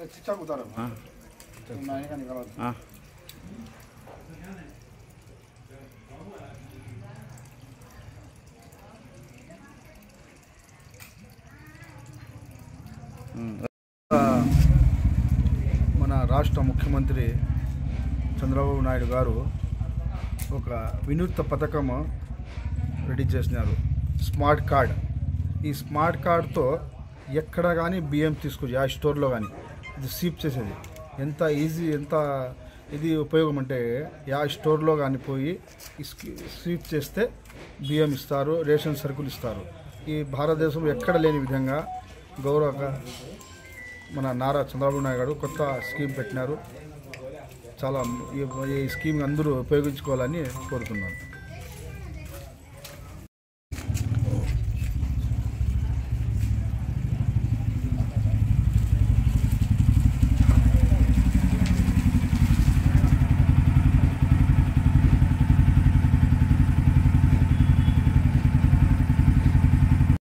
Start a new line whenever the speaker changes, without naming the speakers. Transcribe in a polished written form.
మన రాష్ట్ర ముఖ్యమంత్రి చంద్రబాబు నాయుడు గారు ఒక వినూత్న పథకం రెడీ చేసినారు, స్మార్ట్ కార్డ్. ఈ స్మార్ట్ కార్డ్తో ఎక్కడ కానీ బియ్యం తీసుకోవచ్చు, ఆ స్టోర్లో కానీ ఇది స్వీప్ చేసేది. ఎంత ఈజీ, ఎంత ఇది ఉపయోగం అంటే యా స్టోర్లో కానీ పోయి స్వీప్ చేస్తే బియ్యం ఇస్తారు, రేషన్ సరుకులు ఇస్తారు. ఈ భారతదేశంలో ఎక్కడ లేని విధంగా మన నారా చంద్రబాబు నాయుడు గారు కొత్త స్కీమ్ పెట్టినారు. చాలా ఈ స్కీమ్ అందరూ ఉపయోగించుకోవాలని కోరుతున్నాను.